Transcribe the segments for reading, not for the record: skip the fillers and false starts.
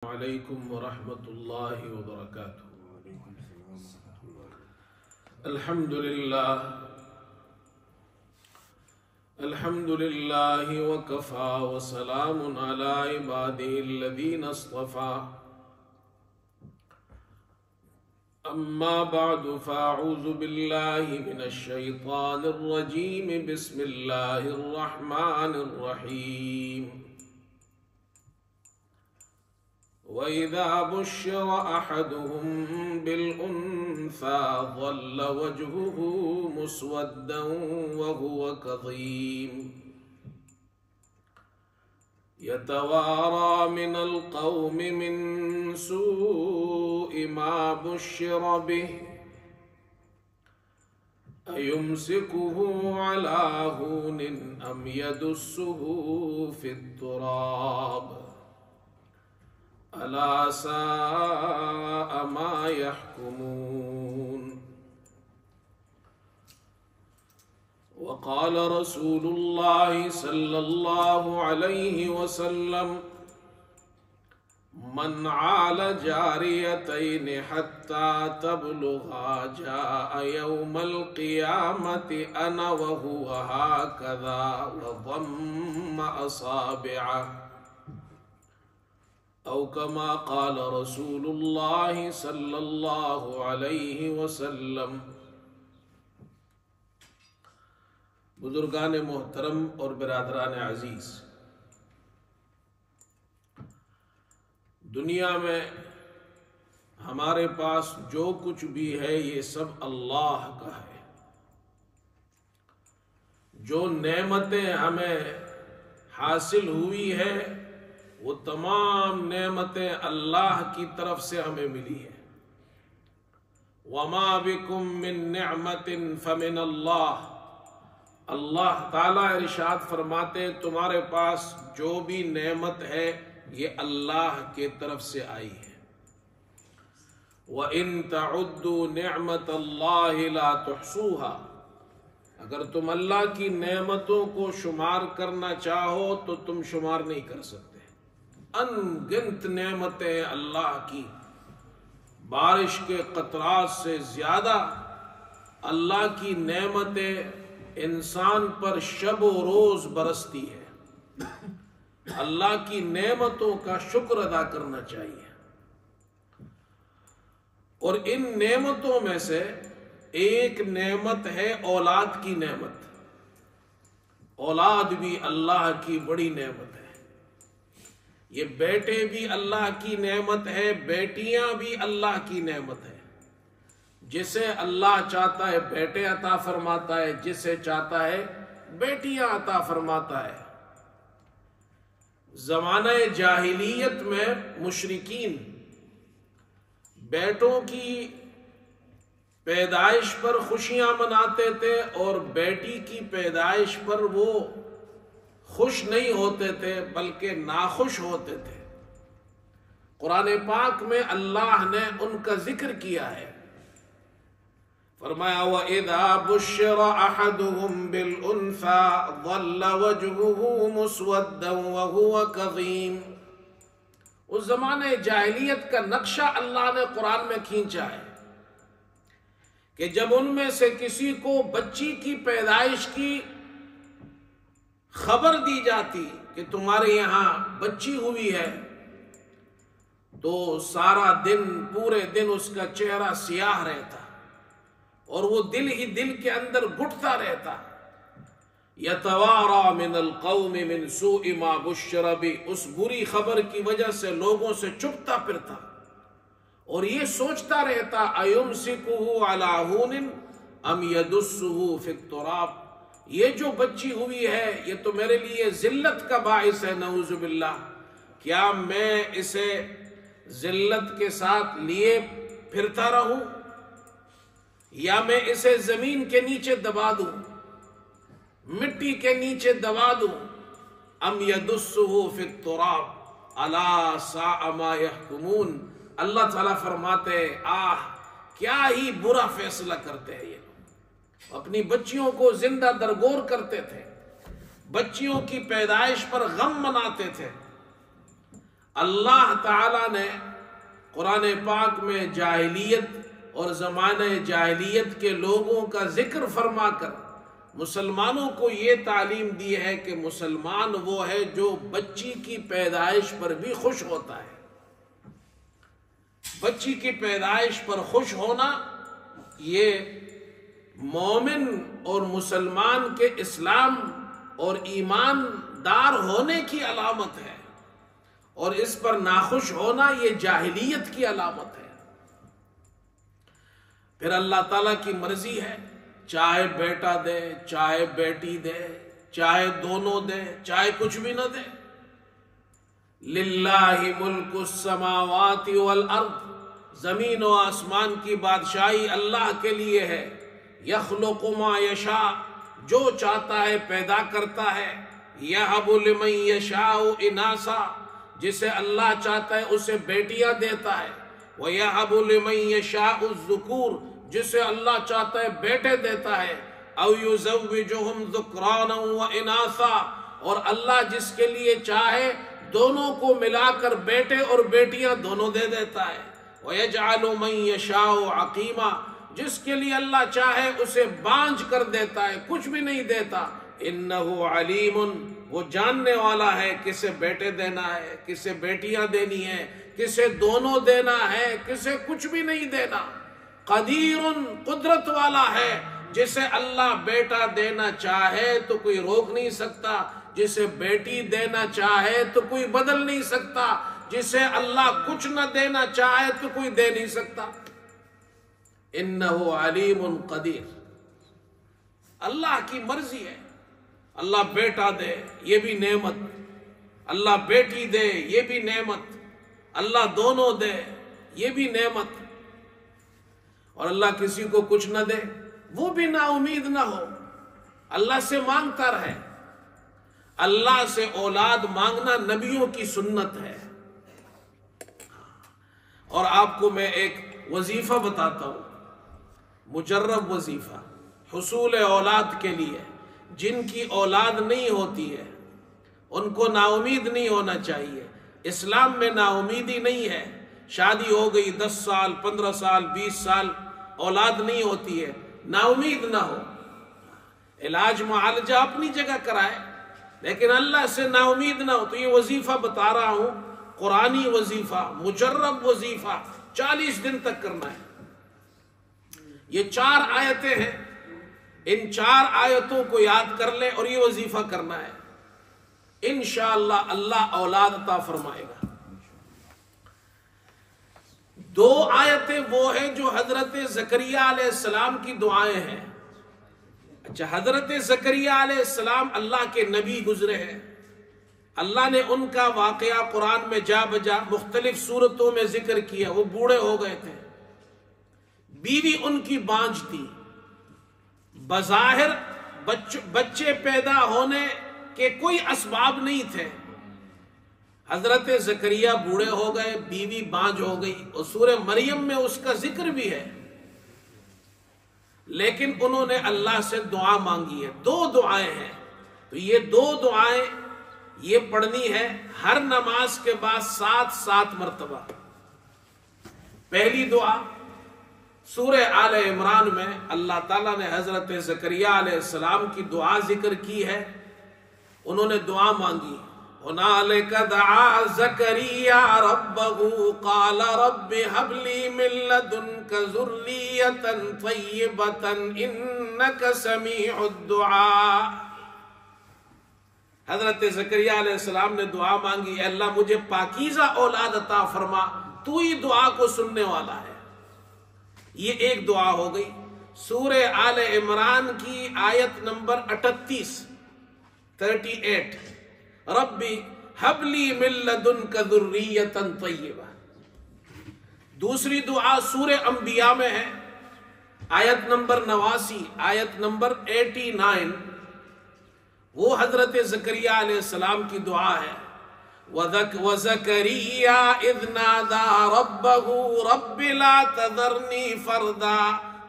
علیکم ورحمۃ اللہ وبرکاتہ۔ الحمد للہ وکفا وسلام علی عباده الذین اصطفى، اما بعد فاعوذ باللہ من الشیطان الرجیم، بسم اللہ الرحمن الرحیم۔ وَإِذَا بُشِّرَ أَحَدُهُم بِالْأُنثَىٰ ظَلَّ وَجْهُهُ مُسْوَدًّا وَهُوَ كَظِيمٌ يَتَوَارَىٰ مِنَ الْقَوْمِ مِن سُوءِ مَا بُشِّرَ بِهِ أَيُمْسِكُهُ عَلَىٰ هُونٍ أَمْ يَدُسُّهُ فِي التُّرَابِ أَلَا سَاءَ مَا يَحْكُمُونَ۔ وقال رسول الله صلى الله عليه وسلم: من عال جاريتين حتى تبلغا جاء يوم القيامة أنا وهو هكذا وضم أصابعه، او کما قال رسول اللہ صلی اللہ علیہ وسلم۔ بزرگان محترم اور برادران عزیز، دنیا میں ہمارے پاس جو کچھ بھی ہے یہ سب اللہ کا ہے۔ جو نعمتیں ہمیں حاصل ہوئی ہے وہ تمام نعمتیں اللہ کی طرف سے ہمیں ملی ہیں۔ وَمَا بِكُم مِّن نِّعْمَةٍ فَمِنَ اللَّهِ، اللہ تعالیٰ ارشاد فرماتے تمہارے پاس جو بھی نعمت ہے یہ اللہ کے طرف سے آئی ہے۔ وَإِن تَعُدُّوا نِعْمَةَ اللَّهِ لَا تُحْصُوهَا، اگر تم اللہ کی نعمتوں کو شمار کرنا چاہو تو تم شمار نہیں کر سکتے۔ ان گنت نعمتیں اللہ کی، بارش کے قطرات سے زیادہ اللہ کی نعمتیں انسان پر شب و روز برستی ہے۔ اللہ کی نعمتوں کا شکر ادا کرنا چاہیے، اور ان نعمتوں میں سے ایک نعمت ہے اولاد کی نعمت۔ اولاد بھی اللہ کی بڑی نعمت ہے۔ یہ بیٹے بھی اللہ کی نعمت ہے، بیٹیاں بھی اللہ کی نعمت ہے۔ جسے اللہ چاہتا ہے بیٹے عطا فرماتا ہے، جسے چاہتا ہے بیٹیاں عطا فرماتا ہے۔ زمانہ جاہلیت میں مشرکین بیٹوں کی پیدائش پر خوشیاں مناتے تھے، اور بیٹی کی پیدائش پر وہ خوش نہیں ہوتے تھے بلکہ ناخوش ہوتے تھے۔ قرآن پاک میں اللہ نے ان کا ذکر کیا ہے، فرمایا وَإِذَا بُشِّرَ أَحَدُهُم بِالْأُنثَىٰ ظَلَّ وَجْهُهُ مُسْوَدًّا وَهُوَ كَظِيمٌ۔ اس زمانے جاہلیت کا نقشہ اللہ نے قرآن میں کھینچا ہے کہ جب ان میں سے کسی کو بچی کی پیدائش کی خبر دی جاتی کہ تمہارے یہاں بچی ہوئی ہے، تو سارا دن، پورے دن اس کا چہرہ سیاہ رہتا، اور وہ دل ہی دل کے اندر گھٹتا رہتا۔ یتوارا من القوم من سوء ما بشر بہ، اس بری خبر کی وجہ سے لوگوں سے چھپتا پھرتا، اور یہ سوچتا رہتا ایمسکہ علی ہون ام یدسہ فی التراب، یہ جو بچی ہوئی ہے یہ تو میرے لیے ذلت کا باعث ہے، نعوذ باللہ، کیا میں اسے ذلت کے ساتھ لیے پھرتا رہوں، یا میں اسے زمین کے نیچے دبا دوں، مٹی کے نیچے دبا دوں، ام یدسہ فی التراب الا ساء ما یحکمون۔ اللہ تعالیٰ فرماتے آہ کیا ہی برا فیصلہ کرتے ہیں یہ لوگ۔ اپنی بچیوں کو زندہ درگور کرتے تھے، بچیوں کی پیدائش پر غم مناتے تھے۔ اللہ تعالیٰ نے قرآن پاک میں جاہلیت اور زمانہ جاہلیت کے لوگوں کا ذکر فرما کر مسلمانوں کو یہ تعلیم دی ہے کہ مسلمان وہ ہے جو بچی کی پیدائش پر بھی خوش ہوتا ہے۔ بچی کی پیدائش پر خوش ہونا یہ مومن اور مسلمان کے اسلام اور ایماندار ہونے کی علامت ہے، اور اس پر ناخوش ہونا یہ جاہلیت کی علامت ہے۔ پھر اللہ تعالیٰ کی مرضی ہے، چاہے بیٹا دے، چاہے بیٹی دے، چاہے دونوں دے، چاہے کچھ بھی نہ دے۔ للہ ملک السماوات والارض، زمین و آسمان کی بادشاہی اللہ کے لیے ہے۔ یخلق ما یشاء، جو چاہتا ہے پیدا کرتا ہے۔ یہب لمن یشاء اناسا، جسے اللہ چاہتا ہے اسے بیٹیاں دیتا ہے۔ وَيَهَبُ لِمَن يَشَاءُ الذُّكُورَ، جسے اللہ چاہتا ہے بیٹے دیتا ہے۔ أَوْ يُزَوِّجُهُمْ ذُكْرَانًا وَإِنَاثًا، اور اللہ جس کے لیے چاہے دونوں کو ملا کر بیٹے اور بیٹیاں دونوں دے دیتا ہے۔ وَيَجْعَلُ مَن يَشَاءُ عَقِيمًا، جس کے لیے اللہ چاہے اسے بانجھ کر دیتا ہے، کچھ بھی نہیں دیتا۔ انہو علیم، وہ جاننے والا ہے کسے بیٹے دینا ہے، کسے بیٹیاں دینی ہے، کسے دونوں دینا ہے، کسے کچھ بھی نہیں دینا۔ قدیر، قدرت والا ہے، جسے اللہ بیٹا دینا چاہے تو کوئی روک نہیں سکتا، جسے بیٹی دینا چاہے تو کوئی بدل نہیں سکتا، جسے اللہ کچھ نہ دینا چاہے تو کوئی دے نہیں سکتا۔ انہو علیم قدیر، اللہ کی مرضی ہے۔ اللہ بیٹا دے یہ بھی نعمت، اللہ بیٹی دے یہ بھی نعمت، اللہ دونوں دے یہ بھی نعمت، اور اللہ کسی کو کچھ نہ دے وہ بھی نا امید نہ ہو، اللہ سے مانگتا رہے۔ اللہ سے اولاد مانگنا نبیوں کی سنت ہے۔ اور آپ کو میں ایک وظیفہ بتاتا ہوں، مجرب وظیفہ حصول اولاد کے لیے۔ جن کی اولاد نہیں ہوتی ہے ان کو نا امید نہیں ہونا چاہیے۔ اسلام میں نا امیدی نہیں ہے۔ شادی ہو گئی 10 سال 15 سال 20 سال اولاد نہیں ہوتی ہے، نا امید نہ ہو۔ علاج معالجہ اپنی جگہ کرائے، لیکن اللہ سے نا امید نہ ہو۔ تو یہ وظیفہ بتا رہا ہوں، قرآنی وظیفہ، مجرب وظیفہ، 40 دن تک کرنا ہے۔ یہ 4 آیتیں ہیں، ان 4 آیتوں کو یاد کر لیں اور یہ وظیفہ کرنا ہے، انشاءاللہ اللہ اولاد عطا فرمائے گا۔ 2 آیتیں وہ ہیں جو حضرت زکریہ علیہ السلام کی دعائیں ہیں۔ اچھا، حضرت زکریہ علیہ السلام اللہ کے نبی گزرے ہیں، اللہ نے ان کا واقعہ قرآن میں جا بجا مختلف صورتوں میں ذکر کیا۔ وہ بوڑھے ہو گئے تھے، بیوی ان کی بانجھ تھی، بظاہر بچے پیدا ہونے کے کوئی اسباب نہیں تھے۔ حضرت زکریا بوڑھے ہو گئے، بیوی بانجھ ہو گئی، اور سورہ مریم میں اس کا ذکر بھی ہے، لیکن انہوں نے اللہ سے دعا مانگی ہے۔ 2 دعائیں ہیں، تو یہ 2 دعائیں یہ پڑھنی ہے ہر نماز کے بعد 7 مرتبہ۔ پہلی دعا سورہ آل عمران میں اللہ تعالیٰ نے حضرت زکریہ علیہ السلام کی دعا ذکر کی ہے۔ انہوں نے دعا مانگی، هُنَالِكَ دَعَا زَكَرِيَّا رَبَّهُ قَالَ رَبِّ هَبْ لِي مِن لَّدُنكَ ذُرِّيَّةً طَيِّبَةً إِنَّكَ سَمِيعُ الدُّعَاء۔ حضرت زکریہ علیہ السلام نے دعا مانگی، اے اللہ مجھے پاکیزہ اولاد عطا فرما، تو ہی دعا کو سننے والا ہے۔ یہ ایک دعا ہو گئی۔ سورہ آل عمران کی آیت نمبر 38 ربی ہب لی من لدنک ذریۃ طیبہ۔ دوسری دعا سورہ انبیاء میں ہے، آیت نمبر 89، آیت نمبر 89، وہ حضرت زکریہ علیہ السلام کی دعا ہے۔ وَزَكَرِيَّا إِذْ نَادَى رَبَّهُ رَبِّ لَا تَذَرْنِي فَرْدًا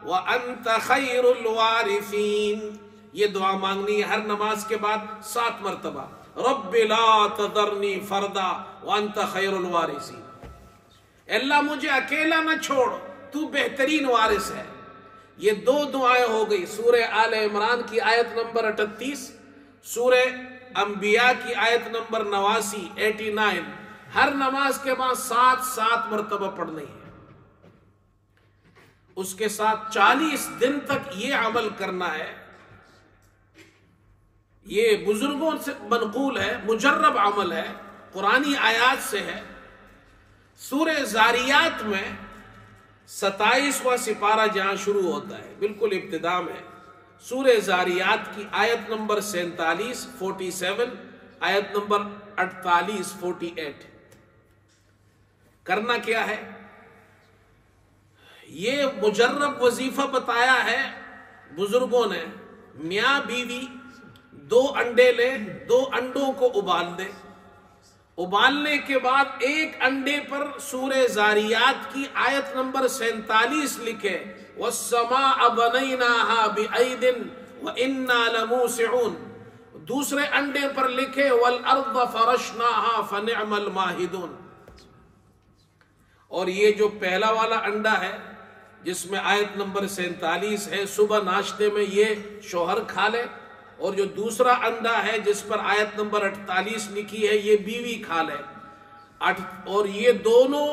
وَأَنْتَ خَيْرُ الْوَارِثِينَ۔ یہ دعا مانگنی ہے ہر نماز کے بعد 7 مرتبہ۔ رب لا تذرنی فردا وانت خیر الوارثین، اللہ مجھے اکیلا نہ چھوڑ، تو بہترین وارث ہے۔ یہ دو دعائیں ہو گئی، سورہ آل عمران کی آیت نمبر 38، سورہ انبیاء کی آیت نمبر 89 89۔ ہر نماز کے بعد 7 مرتبہ پڑھنی ہے، اس کے ساتھ 40 دن تک یہ عمل کرنا ہے۔ یہ بزرگوں سے منقول ہے، مجرب عمل ہے، قرآنی آیات سے ہے۔ سورہ زاریات میں 27واں سپارہ جہاں شروع ہوتا ہے، بالکل ابتدا میں، سورہ زاریات کی آیت نمبر 47 47، آیت نمبر 48 48۔ کرنا کیا ہے؟ یہ مجرب وظیفہ بتایا ہے بزرگوں نے۔ میاں بیوی 2 انڈے لے، 2 انڈوں کو ابال دے، ابالنے کے بعد ایک انڈے پر سورہ زاریات کی آیت نمبر 47 لکھے، وَالسَّمَاءَ بَنَيْنَاهَا بِأَيْدٍ وَإِنَّا لَمُوسِعُونَ، دوسرے انڈے پر لکھے، وَالْأَرْضَ فَرَشْنَاهَا فَنِعْمَ الْمَاهِدُونَ۔ اور یہ جو پہلا والا انڈا ہے جس میں آیت نمبر 47 ہے، صبح ناشتے میں یہ شوہر کھا لے، اور جو دوسرا انڈا ہے جس پر آیت نمبر 48 لکھی ہے، یہ بیوی کھا لے۔ اور یہ دونوں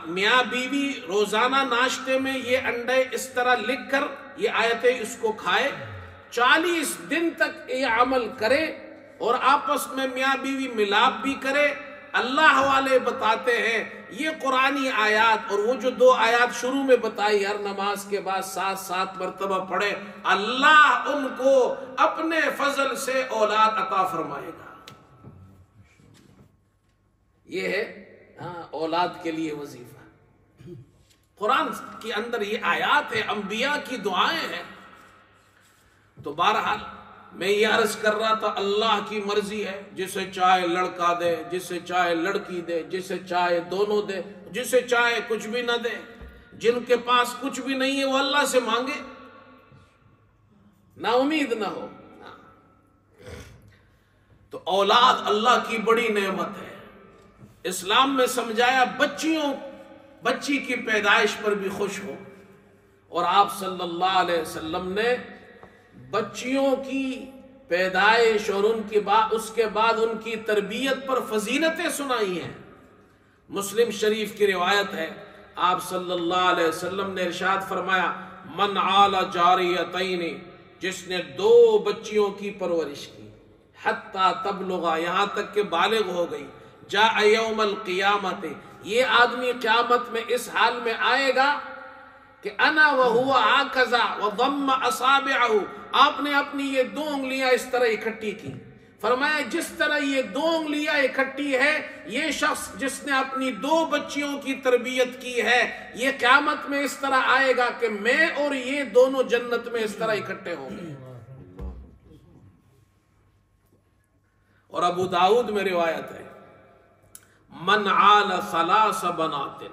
میاں بیوی روزانہ ناشتے میں یہ انڈے اس طرح لکھ کر یہ آیتیں اس کو کھائے، 40 دن تک یہ عمل کرے، اور آپس میں میاں بیوی ملاپ بھی کرے۔ اللہ والے بتاتے ہیں یہ قرآنی آیات، اور وہ جو 2 آیات شروع میں بتائی ہر نماز کے بعد 7 مرتبہ پڑھے، اللہ ان کو اپنے فضل سے اولاد عطا فرمائے گا۔ یہ ہے اولاد کے لیے وظیفہ۔ قرآن کے اندر یہ آیات ہے، انبیاء کی دعائیں ہیں۔ تو بہرحال میں یہ عرض کر رہا تھا، اللہ کی مرضی ہے، جسے چاہے لڑکا دے، جسے چاہے لڑکی دے، جسے چاہے دونوں دے، جسے چاہے کچھ بھی نہ دے۔ جن کے پاس کچھ بھی نہیں ہے وہ اللہ سے مانگے، نا امید نہ ہو۔ تو اولاد اللہ کی بڑی نعمت ہے۔ اسلام میں سمجھایا بچی کی پیدائش پر بھی خوش ہو، اور آپ صلی اللہ علیہ وسلم نے بچیوں کی پیدائش اور اس کے بعد ان کی تربیت پر فضیلتیں سنائی ہیں۔ مسلم شریف کی روایت ہے، آپ صلی اللہ علیہ وسلم نے ارشاد فرمایا، من عال جاریتین، جس نے 2 بچیوں کی پرورش کی، حتی تبلغا، یہاں تک کہ بالغ ہو گئی، جاء یوم القیامت، یہ آدمی قیامت میں اس حال میں آئے گا کہ انا وہو ہکذا وضم اصابعہ، آپ نے اپنی یہ 2 انگلیاں اس طرح اکٹھی کی۔ فرمایا جس طرح یہ 2 انگلیاں اکٹھی ہے، یہ شخص جس نے اپنی 2 بچیوں کی تربیت کی ہے، یہ قیامت میں اس طرح آئے گا کہ میں اور یہ دونوں جنت میں اس طرح اکٹھے ہوں گے۔ اور ابو داؤد میں روایت ہے، من عال 3 بنات،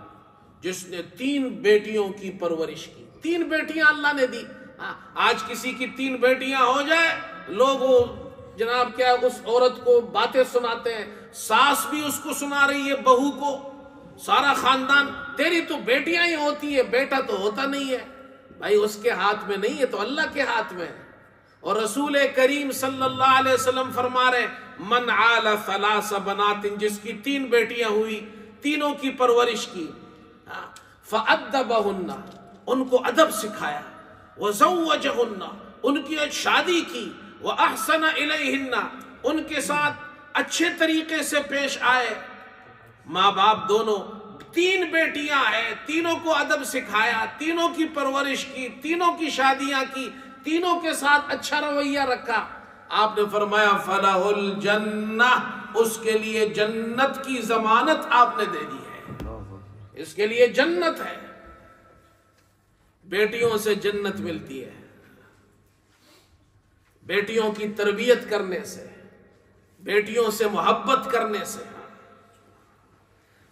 جس نے 3 بیٹیوں کی پرورش کی۔ 3 بیٹیاں اللہ نے دی۔ آج کسی کی 3 بیٹیاں ہو جائے، لوگ جناب کیا اس عورت کو باتیں سناتے ہیں، ساس بھی اس کو سنا رہی ہے بہو کو، سارا خاندان، تیری تو بیٹیاں ہی ہوتی ہے، بیٹا تو ہوتا نہیں ہے۔ بھائی اس کے ہاتھ میں نہیں ہے تو اللہ کے ہاتھ میں ہے۔ اور رسول کریم صلی اللہ علیہ وسلم فرما رہے، من عال 3 بنات، جس کی 3 بیٹیاں ہوئی، تینوں کی پرورش کی، فَأَدَّبَهُنَّ، ان کو ادب سکھایا، وَزَوَّجَهُنَّ، ان کی شادی کی، وَأَحْسَنَ إِلَيْهِنَّ، ان کے ساتھ اچھے طریقے سے پیش آئے۔ ماں باپ دونوں، 3 بیٹیاں ہیں، تینوں کو ادب سکھایا، تینوں کی پرورش کی، تینوں کی شادیاں کی، تینوں کے ساتھ اچھا رویہ رکھا۔ آپ نے فرمایا فَلَهُ الْجَنَّةُ، اس کے لیے جنت کی ضمانت آپ نے دے دی ہے، اس کے لیے جنت ہے۔ بیٹیوں سے جنت ملتی ہے، بیٹیوں کی تربیت کرنے سے، بیٹیوں سے محبت کرنے سے۔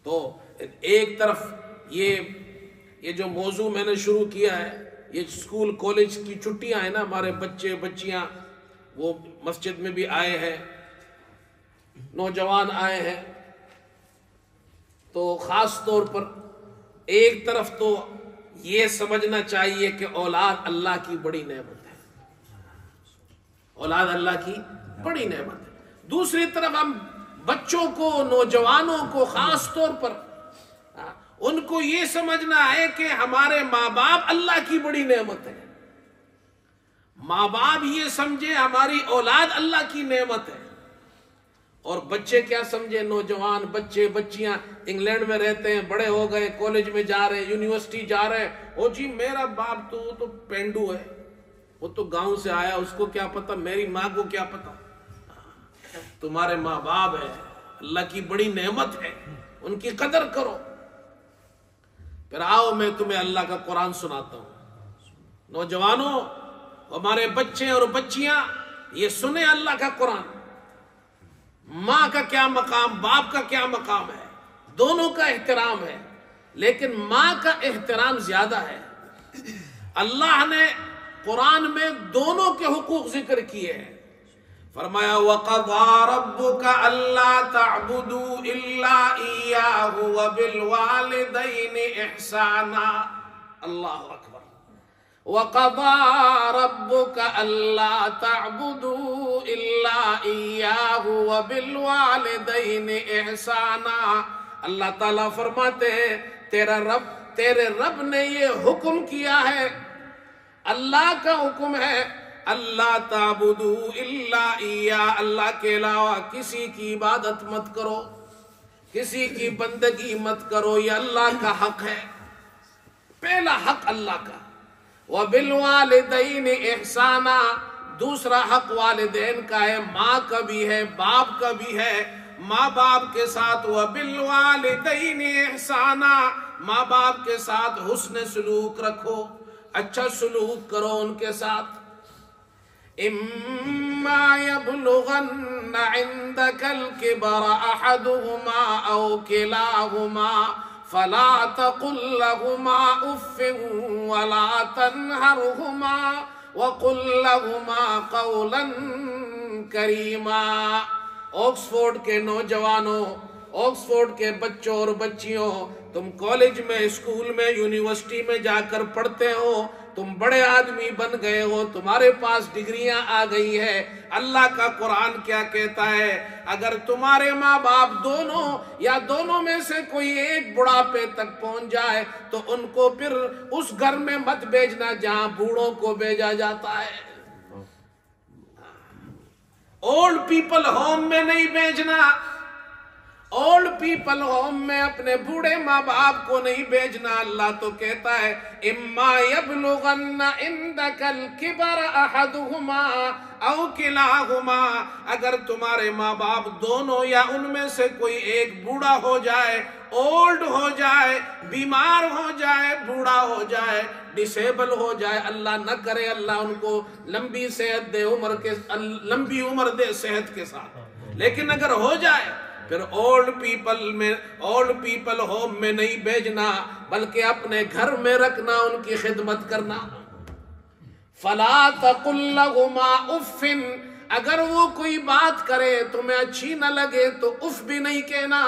تو ایک طرف یہ جو موضوع میں نے شروع کیا ہے، یہ اسکول کالج کی چھٹیاں ہیں نا، ہمارے بچے بچیاں وہ مسجد میں بھی آئے ہیں، نوجوان آئے ہیں تو خاص طور پر ایک طرف تو یہ سمجھنا چاہیے کہ اولاد اللہ کی بڑی نعمت ہے، اولاد اللہ کی بڑی نعمت ہے۔ دوسری طرف ہم بچوں کو، نوجوانوں کو خاص طور پر ان کو یہ سمجھنا ہے کہ ہمارے ماں باپ اللہ کی بڑی نعمت ہے۔ ماں باپ یہ سمجھے ہماری اولاد اللہ کی نعمت ہے، اور بچے کیا سمجھے، نوجوان بچے بچیاں انگلینڈ میں رہتے ہیں، بڑے ہو گئے، کالج میں جا رہے ہیں، یونیورسٹی جا رہے ہیں، او جی میرا باپ تو پینڈو ہے، وہ تو گاؤں سے آیا، اس کو کیا پتا، میری ماں کو کیا پتا۔ تمہارے ماں باپ ہے، اللہ کی بڑی نعمت ہے، ان کی قدر کرو۔ پھر آؤ میں تمہیں اللہ کا قرآن سناتا ہوں۔ نوجوانوں، ہمارے بچے اور بچیاں یہ سنیں اللہ کا قرآن۔ ماں کا کیا مقام، باپ کا کیا مقام ہے، دونوں کا احترام ہے، لیکن ماں کا احترام زیادہ ہے۔ اللہ نے قرآن میں دونوں کے حقوق ذکر کیے ہیں۔ فرمایا وَقَضَىٰ رَبُّكَ أَلَّا تَعْبُدُوا إِلَّا إِيَّاهُ وَبِالْوَالِدَيْنِ إِحْسَانًا۔ اللہ اکبر۔ وَقَضَىٰ رَبُّكَ أَلَّا تَعْبُدُوا إِلَّا إِيَّاهُ وَبِالْوَالِدَيْنِ إِحْسَانًا۔ اللہ تعالیٰ فرماتے ہیں تیرے رب نے یہ حکم کیا ہے، اللہ کا حکم ہے، اللہ تعبدوا الا ایا، اللہ کے علاوہ کسی کی عبادت مت کرو، کسی کی بندگی مت کرو، یہ اللہ کا حق ہے، پہلا حق اللہ کا۔ وبالوالدین احسانا، دوسرا حق والدین کا ہے، ماں کا بھی ہے، باپ کا بھی ہے۔ ماں باپ کے ساتھ وبالوالدین احسانا، ماں باپ کے ساتھ حسن سلوک رکھو، اچھا سلوک کرو ان کے ساتھ۔ اما يبلغن عندك الكبر احدهما او كلاهما فلا تقل لهما اف ولا تنهرهما وقل لهما قولا كريما۔ آکسفورڈ کے نوجوانوں، آکسفورڈ کے بچوں اور بچیوں، تم کالج میں، اسکول میں، یونیورسٹی میں جا کر پڑھتے ہو، تم بڑے آدمی بن گئے ہو، تمہارے پاس ڈگریاں آ گئی ہے۔ اللہ کا قرآن کیا کہتا ہے، اگر تمہارے ماں باپ دونوں یا دونوں میں سے کوئی ایک بڑھاپے تک پہنچ جائے تو ان کو پھر اس گھر میں مت بھیجنا جہاں بوڑھوں کو بھیجا جاتا ہے۔ اولڈ پیپل ہوم میں نہیں بھیجنا، اولڈ پیپل ہوم میں اپنے بوڑھے ماں باپ کو نہیں بھیجنا۔ اللہ تو کہتا ہے اما یبلغن عندک الکبر احدہما او کلاہما، اگر تمہارے ماں باپ دونوں یا ان میں سے کوئی ایک بوڑھا ہو جائے، اولڈ ہو جائے، بیمار ہو جائے، بوڑھا ہو جائے، ڈسیبل ہو جائے، اللہ نہ کرے اللہ ان کو لمبی صحت دے، لمبی عمر دے صحت کے ساتھ، لیکن اگر ہو جائے پھر اولڈ پیپل ہوم میں نہیں بھیجنا، بلکہ اپنے گھر میں رکھنا، ان کی خدمت کرنا۔ فلا تقل لهما اف، اگر وہ کوئی بات کرے تمہیں اچھی نہ لگے تو اف بھی نہیں کہنا۔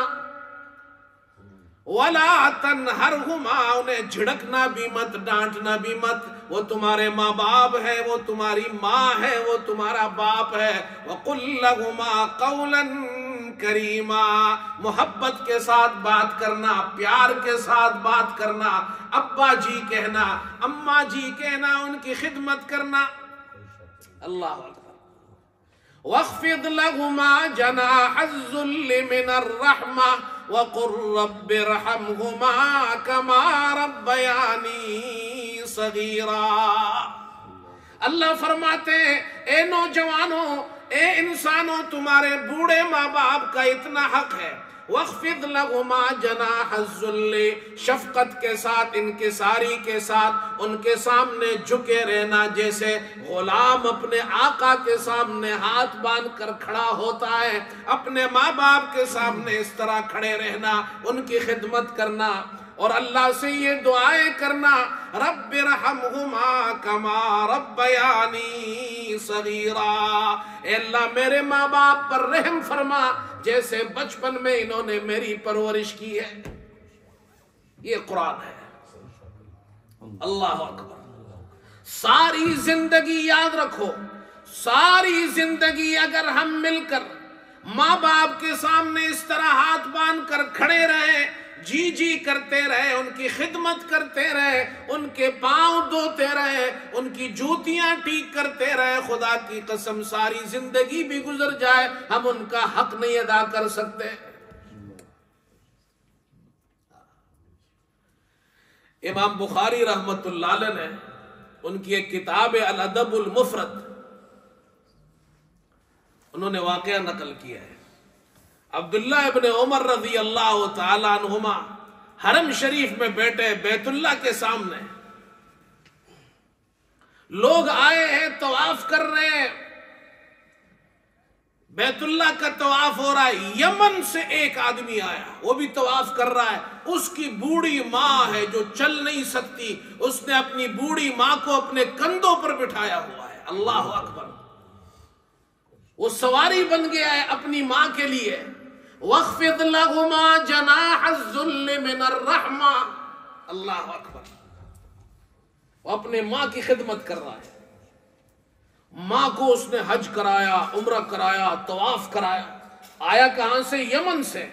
ولا تنہرہما، انہیں جھڑکنا بھی مت، ڈانٹنا بھی مت، وہ تمہارے ماں باپ ہے، وہ تمہاری ماں ہے، وہ تمہارا باپ ہے۔ وقل لهما قولا کریما، محبت کے ساتھ بات کرنا، پیار کے ساتھ بات کرنا، ابا جی کہنا، اماں جی کہنا، ان کی خدمت کرنا۔ اللہ اکبر۔ واخفض لهما جناح الذل من الرحمة وقل رب ارحمهما كما ربياني صغيرا۔ اللہ فرماتے ہیں اے نوجوانوں، اے انسانوں، تمہارے بوڑھے ماں باپ کا اتنا حق ہے، وَاخْفِضْ لَهُمَا جَنَاحَ الذُّلِّ، شفقت کے ساتھ، انکساری کے ساتھ ان کے سامنے جھکے رہنا، جیسے غلام اپنے آقا کے سامنے ہاتھ باندھ کر کھڑا ہوتا ہے، اپنے ماں باپ کے سامنے اس طرح کھڑے رہنا، ان کی خدمت کرنا، اور اللہ سے یہ دعائیں کرنا، رب ارحمہما کما ربیانی صغیرا، اے اللہ میرے ماں باپ پر رحم فرما جیسے بچپن میں انہوں نے میری پرورش کی ہے. یہ قرآن ہے. اللہ اکبر. ساری زندگی یاد رکھو، ساری زندگی اگر ہم مل کر ماں باپ کے سامنے اس طرح ہاتھ باندھ کر کھڑے رہے، جی جی کرتے رہے، ان کی خدمت کرتے رہے، ان کے پاؤں دھوتے رہے، ان کی جوتیاں ٹھیک کرتے رہے، خدا کی قسم ساری زندگی بھی گزر جائے ہم ان کا حق نہیں ادا کر سکتے. امام بخاری رحمت اللہ علیہ نے ان کی ایک کتاب ہے الادب المفرد، انہوں نے واقعہ نقل کیا ہے. عبداللہ ابن عمر رضی اللہ تعالی عنہما حرم شریف میں بیٹھے بیت اللہ کے سامنے، لوگ آئے ہیں طواف کر رہے ہیں، بیت اللہ کا طواف ہو رہا ہے. یمن سے ایک آدمی آیا، وہ بھی طواف کر رہا ہے. اس کی بوڑھی ماں ہے جو چل نہیں سکتی، اس نے اپنی بوڑھی ماں کو اپنے کندھوں پر بٹھایا ہوا ہے. اللہ اکبر. وہ سواری بن گیا ہے اپنی ماں کے لیے. وَاخْفِضْ لَهُمَا جَنَاحَ الذُّلِّ مِنَ الرَّحْمَةِ. اللہ اکبر. وہ اپنے ماں کی خدمت کر رہا ہے. ماں کو اس نے حج کرایا، عمرہ کرایا، طواف کرایا. آیا کہاں سے؟ یمن سے.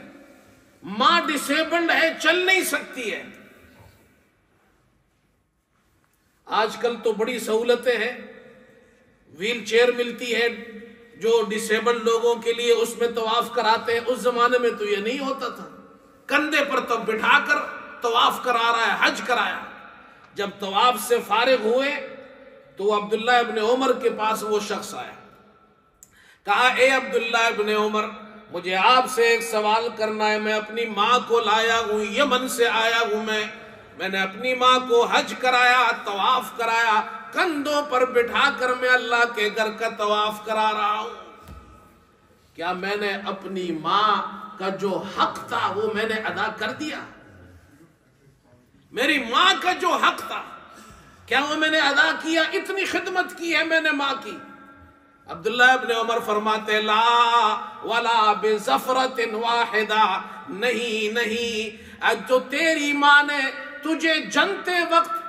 ماں ڈسیبلڈ ہے، چل نہیں سکتی ہے. آج کل تو بڑی سہولتیں ہیں، ویل چیئر ملتی ہے جو ڈسیبلڈ لوگوں کے لیے، اس میں طواف کراتے ہیں. اس زمانے میں تو یہ نہیں ہوتا تھا. کندھے پر تو بٹھا کر طواف کرا رہا ہے، حج کرایا. جب طواف سے فارغ ہوئے تو عبداللہ ابن عمر کے پاس وہ شخص آیا. کہا اے عبداللہ ابن عمر، مجھے آپ سے ایک سوال کرنا ہے. میں اپنی ماں کو لایا ہوں، یمن سے آیا ہوں. میں نے اپنی ماں کو حج کرایا، طواف کرایا، کندھوں پر بٹھا کر میں اللہ کے گھر کا طواف کرا رہا ہوں. کیا میں نے اپنی ماں کا جو حق تھا وہ میں نے ادا کر دیا؟ میری ماں کا جو حق تھا کیا وہ میں نے ادا کیا؟ اتنی خدمت کی ہے میں نے ماں کی. عبداللہ ابن عمر فرماتے لا ولا بزفرت واحدہ. نہیں، جو تیری ماں نے تجھے جنتے وقت،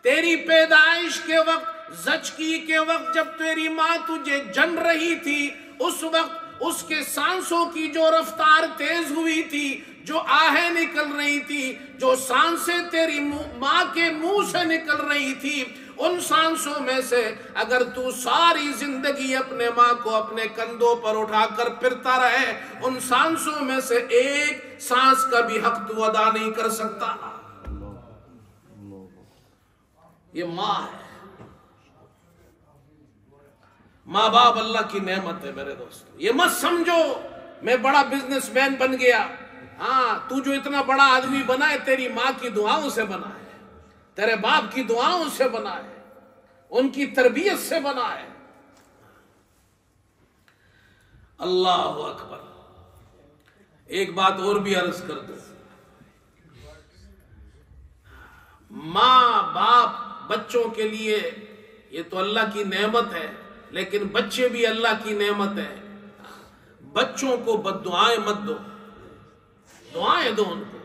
تیری پیدائش کے وقت، زچگی کے وقت، جب تیری ماں تجھے جن رہی تھی، اس وقت اس کے سانسوں کی جو رفتار تیز ہوئی تھی، جو آہیں نکل رہی تھی، جو سانسیں تیری ماں کے منہ سے نکل رہی تھی، ان سانسوں میں سے اگر تو ساری زندگی اپنے ماں کو اپنے کندھوں پر اٹھا کر پھرتا رہے، ان سانسوں میں سے ایک سانس کا بھی حق تو ادا نہیں کر سکتا. یہ ماں ہے. ماں باپ اللہ کی نعمت ہے میرے دوست. یہ مت سمجھو میں بڑا بزنس مین بن گیا. ہاں، تو جو اتنا بڑا آدمی بنا ہے تیری ماں کی دعاؤں سے بنا ہے، تیرے باپ کی دعاؤں سے بنا ہے، ان کی تربیت سے بنا ہے. اللہ اکبر. ایک بات اور بھی عرض کر دوں، ماں باپ بچوں کے لیے یہ تو اللہ کی نعمت ہے، لیکن بچے بھی اللہ کی نعمت ہے. بچوں کو بد دعائیں مت دو، دعائیں دو ان کو.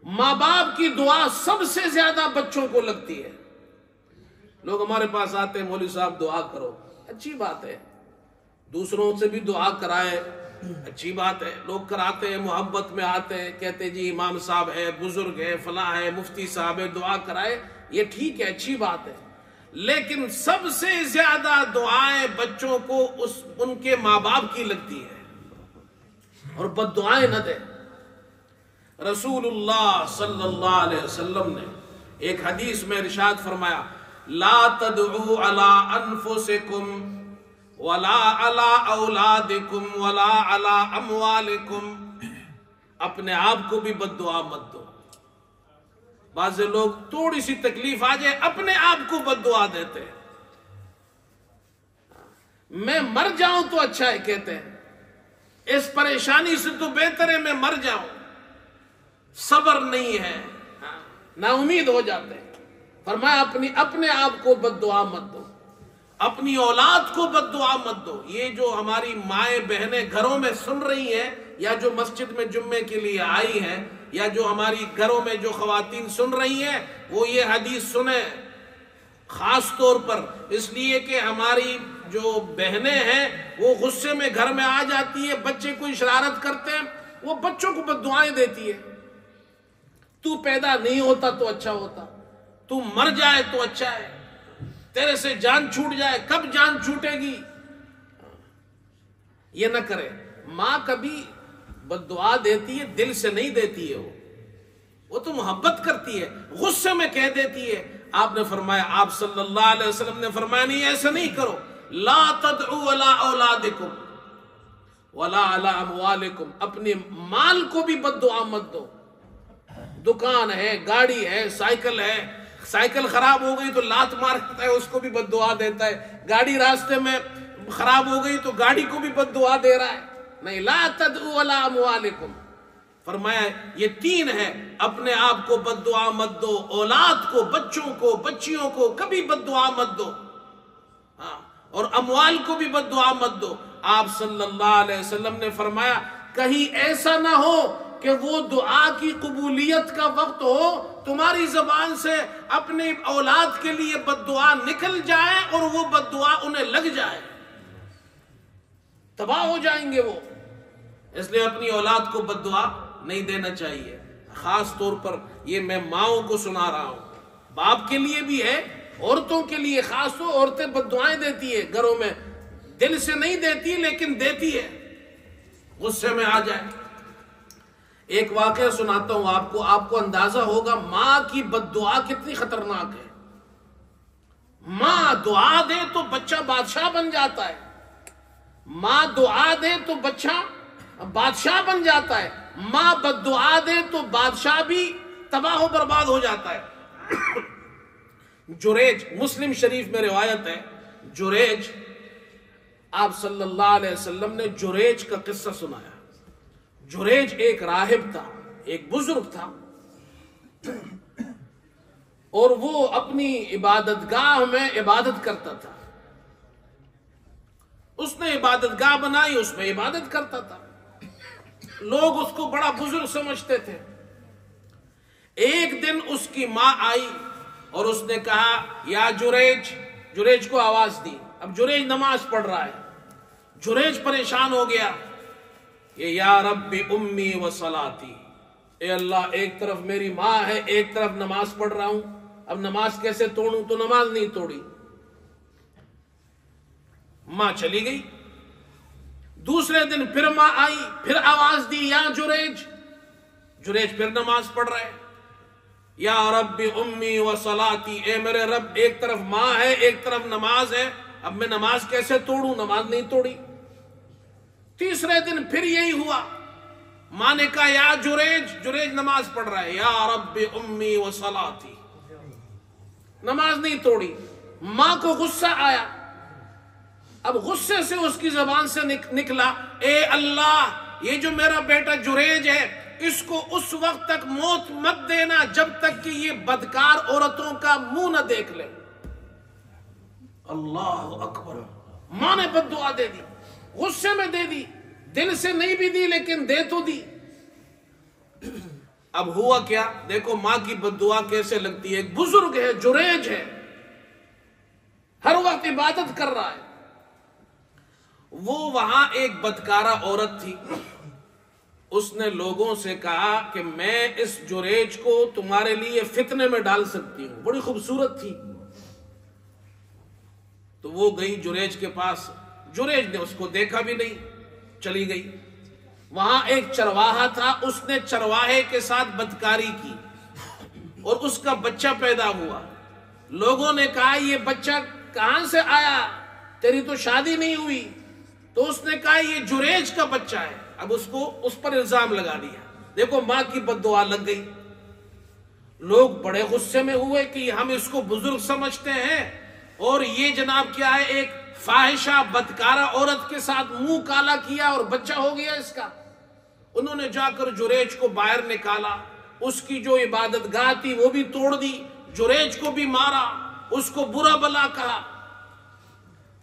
ماں باپ کی دعا سب سے زیادہ بچوں کو لگتی ہے. لوگ ہمارے پاس آتے ہیں، مولوی صاحب دعا کرو. اچھی بات ہے، دوسروں سے بھی دعا کرائے، اچھی بات ہے. لوگ کراتے ہیں، محبت میں آتے ہیں، کہتے ہیں جی امام صاحب ہے، بزرگ ہے، فلاں ہے، مفتی صاحب ہے، دعا کرائے. یہ ٹھیک ہے، اچھی بات ہے. لیکن سب سے زیادہ دعائیں بچوں کو ان کے ماں باپ کی لگتی ہے. اور بد دعائیں نہ دیں. رسول اللہ صلی اللہ علیہ وسلم نے ایک حدیث میں ارشاد فرمایا لا تدعوا علی انفسکم ولا علی اولادکم ولا علی اموالکم. اپنے آپ کو بھی بد دعا مت دو. بعض لوگ تھوڑی سی تکلیف آ جائے اپنے آپ کو بد دعا دیتے ہیں. میں مر جاؤں تو اچھا ہے کہتے ہیں، اس پریشانی سے تو بہتر ہے میں مر جاؤں. صبر نہیں ہے، نا امید ہو جاتے ہیں. فرمایا اپنے آپ کو بد دعا مت دو. اپنی اولاد کو بد دعا مت دو. یہ جو ہماری مائیں بہنیں گھروں میں سن رہی ہیں یا جو مسجد میں جمعے کے لیے آئی ہیں یا جو ہماری گھروں میں جو خواتین سن رہی ہیں وہ یہ حدیث سنیں خاص طور پر، اس لیے کہ ہماری جو بہنیں ہیں وہ غصے میں گھر میں آ جاتی ہے، بچے کوئی شرارت کرتے ہیں وہ بچوں کو بد دعائیں دیتی ہے. تو پیدا نہیں ہوتا تو اچھا ہوتا، تو مر جائے تو اچھا ہے، تیرے سے جان چھوٹ جائے، کب جان چھوٹے گی. یہ نہ کرے. ماں کبھی بد دعا دیتی ہے دل سے نہیں دیتی ہے، وہ تو محبت کرتی ہے، غصے میں کہہ دیتی ہے. آپ نے فرمایا، آپ صلی اللہ علیہ وسلم نے فرمایا نہیں ایسا نہیں کرو. لا تدعوا علی اولادکم ولا علی اموالکم، اپنے مال کو بھی بد دعا مت دو. دکان ہے، گاڑی ہے، سائیکل ہے، سائیکل خراب ہو گئی تو لات مارتا ہے، اس کو بھی بد دعا دیتا ہے. گاڑی راستے میں خراب ہو گئی تو گاڑی کو بھی بد دعا دے رہا ہے. نہیں، لا تدعوا علی اموالکم، فرمایا یہ تین ہے، اپنے آپ کو بد دعا مت دو، اولاد کو، بچوں کو، بچیوں کو کبھی بد دعا مت دو، اور اموال کو بھی بد دعا مت دو. آپ صلی اللہ علیہ وسلم نے فرمایا کہیں ایسا نہ ہو کہ وہ دعا کی قبولیت کا وقت ہو تمہاری زبان سے اپنی اولاد کے لیے بد دعا نکل جائے اور وہ بد دعا انہیں لگ جائے، تباہ ہو جائیں گے وہ. اس لیے اپنی اولاد کو بد دعا نہیں دینا چاہیے. خاص طور پر یہ میں ماؤں کو سنا رہا ہوں، باپ کے لیے بھی ہے، عورتوں کے لیے خاص طور. عورتیں بد دعائیں دیتی ہے گھروں میں، دل سے نہیں دیتی لیکن دیتی ہے، غصے میں آ جائے. ایک واقعہ سناتا ہوں آپ کو اندازہ ہوگا ماں کی بد دعا کتنی خطرناک ہے. ماں دعا دے تو بچہ بادشاہ بن جاتا ہے، ماں دعا دے تو بچہ بادشاہ بن جاتا ہے، ماں بد دعا دے تو بادشاہ بھی تباہ و برباد ہو جاتا ہے. جریج، مسلم شریف میں روایت ہے، جریج، آپ صلی اللہ علیہ وسلم نے جریج کا قصہ سنایا. جریج ایک راہب تھا، ایک بزرگ تھا، اور وہ اپنی عبادت گاہ میں عبادت کرتا تھا. اس نے عبادت گاہ بنائی، اس میں عبادت کرتا تھا، لوگ اس کو بڑا بزرگ سمجھتے تھے. ایک دن اس کی ماں آئی اور اس نے کہا یا جریج، جریج کو آواز دی. اب جریج نماز پڑھ رہا ہے. جریج پریشان ہو گیا، یہ یا رب امی و صلاتی، اے اللہ ایک طرف میری ماں ہے ایک طرف نماز پڑھ رہا ہوں، اب نماز کیسے توڑوں؟ تو نماز نہیں توڑی. ماں چلی گئی. دوسرے دن پھر ماں آئی، پھر آواز دی یا جریج. جریج پھر نماز پڑھ رہے، یا رب امی و صلاتی، اے میرے رب ایک طرف ماں ہے ایک طرف نماز ہے، اب میں نماز کیسے توڑوں؟ نماز نہیں توڑی. تیسرے دن پھر یہی ہوا. ماں نے کہا یا جریج، جریج نماز پڑھ رہا ہے، یا رب امی و صلاتی، نماز نہیں توڑی. ماں کو غصہ آیا. اب غصے سے اس کی زبان سے نکلا، اے اللہ یہ جو میرا بیٹا جریج ہے اس کو اس وقت تک موت مت دینا جب تک کہ یہ بدکار عورتوں کا منہ نہ دیکھ لے. اللہ اکبر. ماں نے بد دعا دے دی، غصے میں دے دی، دل سے نہیں بھی دی لیکن دے تو دی. اب ہوا کیا؟ دیکھو ماں کی بد دعا کیسے لگتی ہے. ایک بزرگ ہے، جریج ہے، ہر وقت عبادت کر رہا ہے. وہ وہاں ایک بدکارہ عورت تھی، اس نے لوگوں سے کہا کہ میں اس جریج کو تمہارے لیے فتنے میں ڈال سکتی ہوں. بڑی خوبصورت تھی. تو وہ گئی جریج کے پاس، جریج نے اس کو دیکھا بھی نہیں، چلی گئی. وہاں ایک چرواہا تھا، اس نے چرواہے کے ساتھ بدکاری کی اور اس کا بچہ پیدا ہوا. لوگوں نے کہا یہ بچہ کہاں سے آیا، تیری تو شادی نہیں ہوئی. تو اس نے کہا یہ جریج کا بچہ ہے. اب اس پر الزام لگا دیا. دیکھو ماں کی بد دعا لگ گئی. لوگ بڑے غصے میں ہوئے کہ ہم اس کو بزرگ سمجھتے ہیں اور یہ جناب کیا ہے، ایک فاحشہ بدکارہ عورت کے ساتھ منہ کالا کیا اور بچہ ہو گیا اس کا. انہوں نے جا کر جریج کو باہر نکالا، اس کی جو عبادت گاہ تھی وہ بھی توڑ دی، جریج کو بھی مارا، اس کو برا بلا کہا.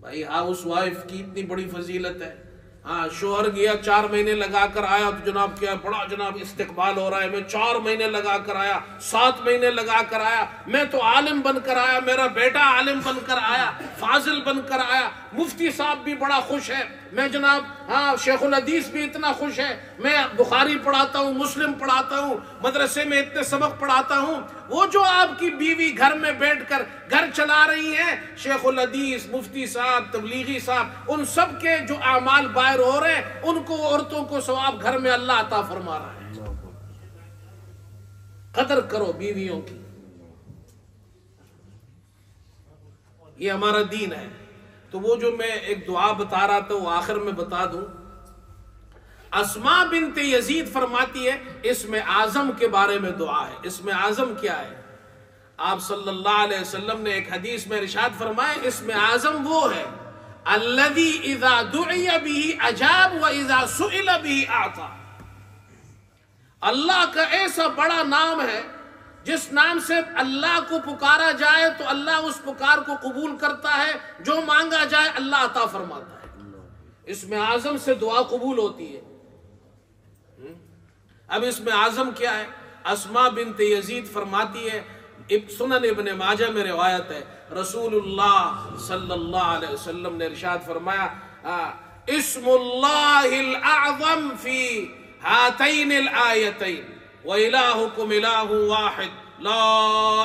بھائی ہاؤس وائف کی اتنی بڑی فضیلت ہے. ہاں شوہر گیا 4 مہینے لگا کر آیا تو جناب کیا بڑا جناب استقبال ہو رہا ہے. میں 4 مہینے لگا کر آیا, 7 مہینے لگا کر آیا, میں تو عالم بن کر آیا, میرا بیٹا عالم بن کر آیا, فاضل بن کر آیا, مفتی صاحب بھی بڑا خوش ہے, میں جناب ہاں شیخ الحدیث بھی اتنا خوش ہے, میں بخاری پڑھاتا ہوں, مسلم پڑھاتا ہوں, مدرسے میں اتنے سبق پڑھاتا ہوں. وہ جو آپ کی بیوی گھر میں بیٹھ کر گھر چلا رہی ہیں, شیخ الحدیث, مفتی صاحب, تبلیغی صاحب, ان سب کے جو اعمال باہر ہو رہے ہیں ان کو, عورتوں کو ثواب گھر میں اللہ عطا فرما رہا ہے. قدر کرو بیویوں کی, یہ ہمارا دین ہے. تو وہ جو میں ایک دعا بتا رہا تھا وہ آخر میں بتا دوں. اسماء بنت یزید فرماتی ہے اسم اعظم کے بارے میں دعا ہے. اسم اعظم کیا ہے؟ آپ صلی اللہ علیہ وسلم نے ایک حدیث میں ارشاد فرمایا اسم اعظم وہ ہے الذی اذا دعی به اجاب و اذا سئل به اعطا. اللہ کا ایسا بڑا نام ہے جس نام سے اللہ کو پکارا جائے تو اللہ اس پکار کو قبول کرتا ہے, جو مانگا جائے اللہ عطا فرماتا ہے. اسم اعظم سے دعا قبول ہوتی ہے. اب اسم اعظم کیا ہے؟ اسماء بنت یزید فرماتی ہے, سنن ابن ماجہ میں روایت ہے, رسول اللہ صلی اللہ علیہ وسلم نے ارشاد فرمایا اسم اللہ الاعظم فی ہاتین الآیتین وَإِلَٰهُكُمْ إِلَٰهٌ وَاحِدٌ لَا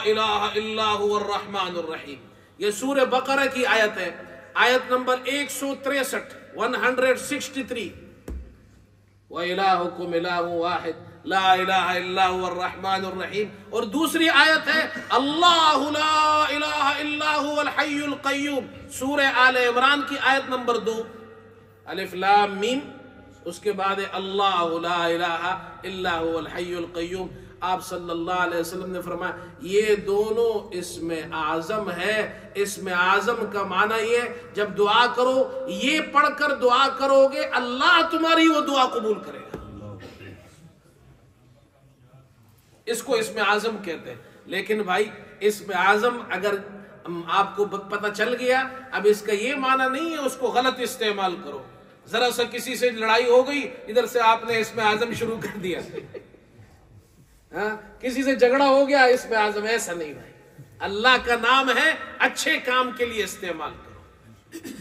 إِلَٰهَ إِلَّا هُوَ الرَّحْمَٰنُ الرَّحِيمُ. یہ سورہ بقرہ کی آیت ہے, آیت نمبر 163 163. وَإِلَٰهُكُمْ إِلَٰهٌ وَاحِدٌ لَا إِلَٰهَ إِلَّا هُوَ الرَّحْمَٰنُ الرَّحِيمُ. اور دوسری آیت ہے اللہ لا الہ الا هو الحی القیوم, سورہ آل عمران کی آیت نمبر 2 الف لام میم, اس کے بعد اللہ لا الہ الا هو الحی القیوم. آپ صلی اللہ علیہ وسلم نے فرمایا یہ دونوں اسم اعظم ہے. اسم اعظم کا معنی یہ جب دعا کرو یہ پڑھ کر دعا کرو گے اللہ تمہاری وہ دعا قبول کرے گا. اس کو اسم اعظم کہتے ہیں. لیکن بھائی اسم اعظم اگر آپ کو پتہ چل گیا, اب اس کا یہ معنی نہیں ہے اس کو غلط استعمال کرو. ذرا سا کسی سے لڑائی ہو گئی, ادھر سے آپ نے اسم اعظم شروع کر دیا, ہاں کسی سے جھگڑا ہو گیا اسم اعظم. ایسا نہیں بھائی, اللہ کا نام ہے, اچھے کام کے لیے استعمال کرو.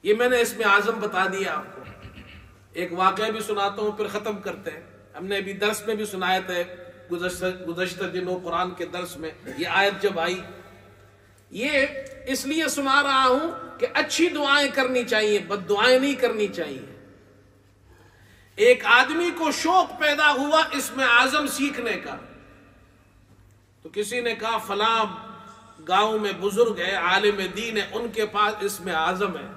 یہ میں نے اسم اعظم بتا دیا آپ کو. ایک واقعہ بھی سناتا ہوں پھر ختم کرتے ہیں. ہم نے ابھی درس میں بھی سنایا تھا گزشتہ دنوں قرآن کے درس میں یہ آیت جب آئی. یہ اس لیے سنا رہا ہوں کہ اچھی دعائیں کرنی چاہیے, بد دعائیں نہیں کرنی چاہیے. ایک آدمی کو شوق پیدا ہوا اسم اعظم سیکھنے کا, تو کسی نے کہا فلاں گاؤں میں بزرگ ہے, عالم دین ہے, ان کے پاس اسم اعظم ہے.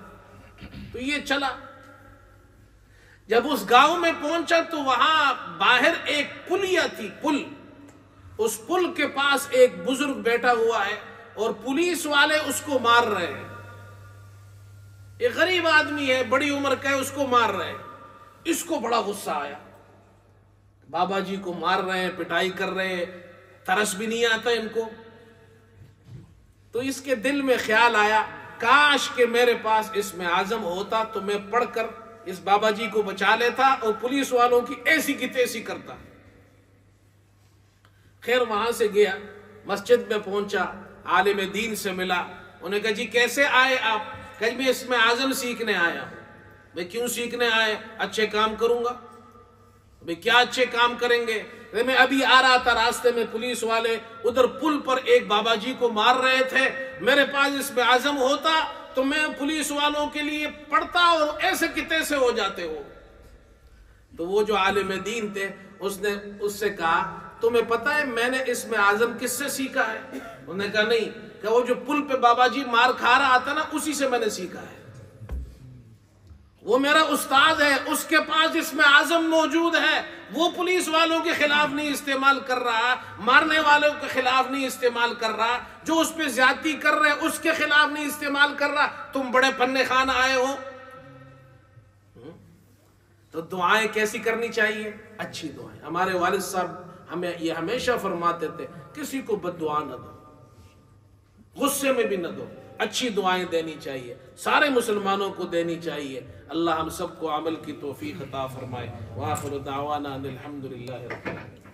تو یہ چلا. جب اس گاؤں میں پہنچا تو وہاں باہر ایک پلیا تھی, پل. اس پل کے پاس ایک بزرگ بیٹھا ہوا ہے اور پولیس والے اس کو مار رہے ہیں. ایک غریب آدمی ہے, بڑی عمر کا ہے, اس کو مار رہے ہیں. اس کو بڑا غصہ آیا, بابا جی کو مار رہے ہیں, پٹائی کر رہے ہیں, ترس بھی نہیں آتا ان کو. تو اس کے دل میں خیال آیا کاش کہ میرے پاس اسم اعظم ہوتا تو میں پڑھ کر اس بابا جی کو بچا لیتا اور پولیس والوں کی ایسی کی تیسی کرتا. خیر وہاں سے گیا, مسجد میں پہنچا, عالم دین سے ملا. انہوں نے کہا جی کیسے آئے آپ؟ کہ میں اسم اعظم سیکھنے آیا ہوں. میں کیوں سیکھنے آئے؟ اچھے کام کروں گا. میں کیا اچھے کام کریں گے؟ میں ابھی آ رہا تھا, راستے میں پولیس والے ادھر پل پر ایک بابا جی کو مار رہے تھے, میرے پاس اسم اعظم ہوتا تو میں پولیس والوں کے لیے پڑھتا اور ایسے کی تیسے ہو جاتے ہو. تو وہ جو عالم دین تھے اس نے اس سے کہا تمہیں پتہ ہے میں نے اسم اعظم کس سے سیکھا ہے؟ انہوں نے کہا نہیں. کہ وہ جو پل پہ بابا جی مار کھا رہا تھا نا, اسی سے میں نے سیکھا ہے. وہ میرا استاد ہے, اس کے پاس اسم اعظم موجود ہے. وہ پولیس والوں کے خلاف نہیں استعمال کر رہا, مارنے والوں کے خلاف نہیں استعمال کر رہا, جو اس پہ زیادتی کر رہے اس کے خلاف نہیں استعمال کر رہا. تم بڑے پنے خان آئے ہو. تو دعائیں کیسی کرنی چاہیے؟ اچھی دعائیں. ہمارے والد صاحب ہمیں یہ ہمیشہ فرماتے تھے کسی کو بد دعا نہ دو, غصے میں بھی نہ دو. اچھی دعائیں دینی چاہیے، سارے مسلمانوں کو دینی چاہیے۔ اللہ ہم سب کو عمل کی توفیق عطا فرمائے۔ وآخر دعوانا ان الحمد للہ رب العالمین۔